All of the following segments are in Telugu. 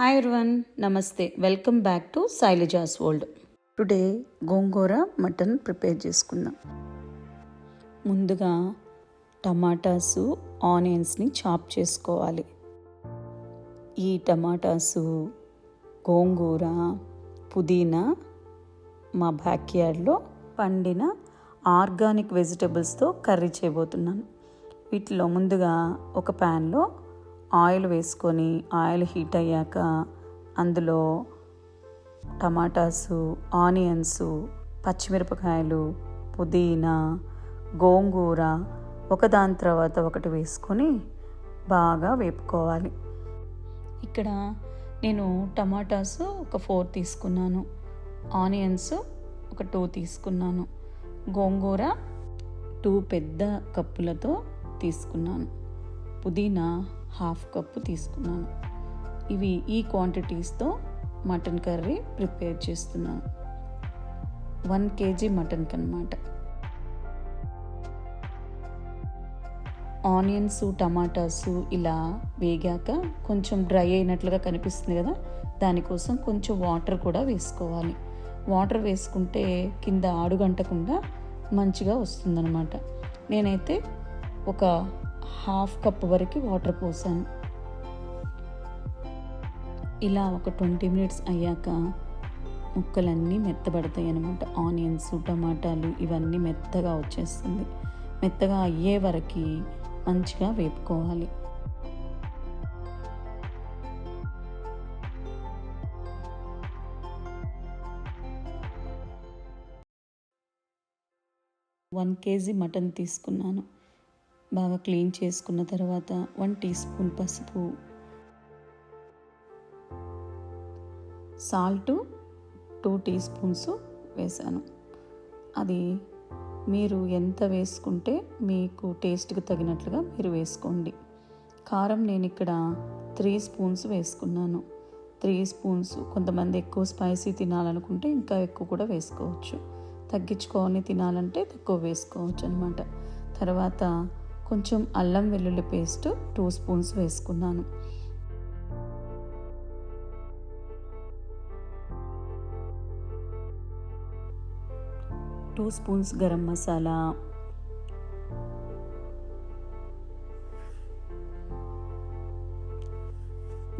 హాయ్ ఎవ్రీవన్, నమస్తే. Welcome back to Shailaja's world. Today gongura mutton prepare చేసుకుందాం. ముందుగా టమాటాసు, ఆనియన్స్ని చాప్ చేసుకోవాలి. ఈ టమాటాసు, గోంగూర, పుదీనా మా బ్యాక్యార్డ్లో పండిన ఆర్గానిక్ వెజిటబుల్స్తో కర్రీ చేయబోతున్నాను. వీటిలో ముందుగా ఒక ప్యాన్లో ఆయిల్ వేసుకొని ఆయిల్ హీట్ అయ్యాక అందులో టమాటాసు, ఆనియన్స్, పచ్చిమిరపకాయలు, పుదీనా, గోంగూర ఒకదాని తర్వాత ఒకటి వేసుకొని బాగా వేపుకోవాలి. ఇక్కడ నేను టమాటాసు ఒక 4 తీసుకున్నాను, ఆనియన్స్ ఒక 2 తీసుకున్నాను, గోంగూర 2 పెద్ద కప్పులతో తీసుకున్నాను, పుదీనా 1/2 కప్పు తీసుకున్నాను. ఇవి ఈ క్వాంటిటీస్తో మటన్ కర్రీ ప్రిపేర్ చేస్తున్నాను. 1 kg మటన్కి అన్నమాట. ఆనియన్స్, టమాటాసు ఇలా వేగాక కొంచెం డ్రై అయినట్లుగా కనిపిస్తుంది కదా, దానికోసం కొంచెం వాటర్ కూడా వేసుకోవాలి. వాటర్ వేసుకుంటే కింద ఆడుగంటకుండా మంచిగా వస్తుందన్నమాట. నేనైతే ఒక 1/2 కప్ వరకు వాటర్ పోసాను. ఇలా ఒక 20 minutes అయ్యాక ముక్కలన్నీ మెత్తబడతాయి అన్నమాట. ఆనియన్స్, టమాటాలు ఇవన్నీ మెత్తగా వచ్చేస్తుంది. మెత్తగా అయ్యే వరకు మంచిగా వేపుకోవాలి. వన్ కేజీ మటన్ తీసుకున్నాను. బాగా క్లీన్ చేసుకున్న తర్వాత 1 teaspoon పసుపు, సాల్ట్ 2 teaspoons వేసాను. అది మీరు ఎంత వేసుకుంటే మీకు టేస్ట్కి తగినట్లుగా మీరు వేసుకోండి. కారం నేను ఇక్కడ 3 spoons వేసుకున్నాను. 3 spoons, కొంతమంది ఎక్కువ స్పైసీ తినాలనుకుంటే ఇంకా ఎక్కువ కూడా వేసుకోవచ్చు. తగ్గించుకొని తినాలంటే తక్కువ వేసుకోవచ్చు అన్నమాట. తర్వాత కొంచెం అల్లం వెల్లుల్లి పేస్ట్ 2 spoons వేసుకున్నాను. 2 spoons గరం మసాలా,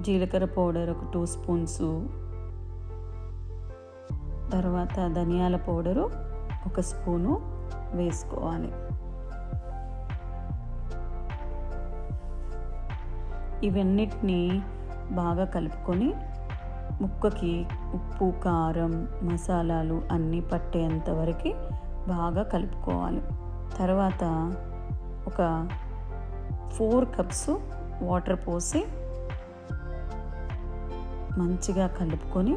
జీలకర్ర పౌడర్ ఒక 2 spoons, తర్వాత ధనియాల పౌడరు 1 spoon వేసుకోవాలి. ఇవన్నిటినీ బాగా కలుపుకొని ముక్కకి ఉప్పు, కారం, మసాలాలు అన్నీ పట్టేంత వరకు బాగా కలుపుకోవాలి. తర్వాత ఒక 4 cups వాటర్ పోసి మంచిగా కలుపుకొని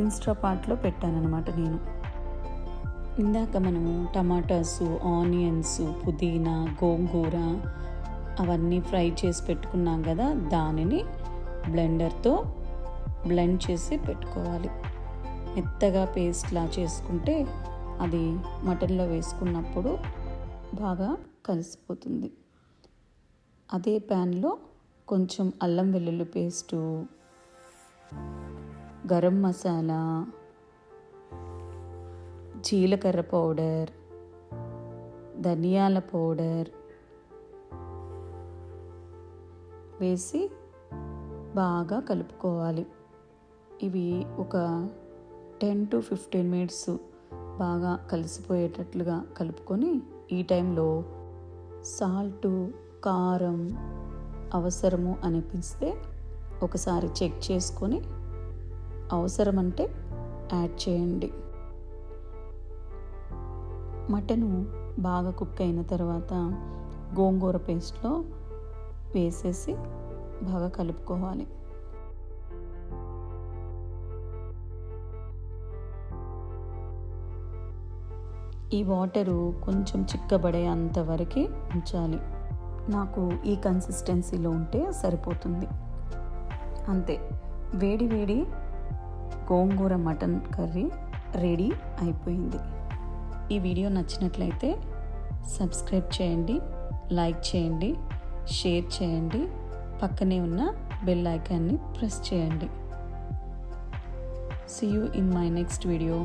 ఇన్స్టాపాట్లో పెట్టానన్నమాట నేను. ఇందాక మనము టమాటాసు, ఆనియన్స్, పుదీనా, గోంగూర అవన్నీ ఫ్రై చేసి పెట్టుకున్నాం కదా, దానిని బ్లెండర్తో బ్లెండ్ చేసి పెట్టుకోవాలి. మెత్తగా పేస్ట్లా చేసుకుంటే అది మటన్లో వేసుకున్నప్పుడు బాగా కలిసిపోతుంది. అదే ప్యాన్లో కొంచెం అల్లం వెల్లుల్లి పేస్టు, గరం మసాలా, జీలకర్ర పౌడర్, ధనియాల పౌడర్ వేసి బాగా కలుపుకోవాలి. ఇవి ఒక 10 to 15 minutes బాగా కలిసిపోయేటట్లుగా కలుపుకొని ఈ టైంలో సాల్ట్, కారం అవసరము అనిపిస్తే ఒకసారి చెక్ చేసుకొని అవసరం అంటే యాడ్ చేయండి. మటను బాగా కుక్ అయిన తర్వాత గోంగూర పేస్ట్లో వేసేసి బాగా కలుపుకోవాలి. ఈ వాటరు కొంచెం చిక్కబడే అంతవరకు ఉంచాలి. నాకు ఈ కన్సిస్టెన్సీలో ఉంటే సరిపోతుంది. అంతే, వేడి వేడి గోంగూర మటన్ కర్రీ రెడీ అయిపోయింది. ఈ వీడియో నచ్చినట్లయితే సబ్స్క్రైబ్ చేయండి, లైక్ చేయండి, షేర్ చేయండి. పక్కనే ఉన్న బెల్ ఐకాన్ని ప్రెస్ చేయండి. See you in my next video.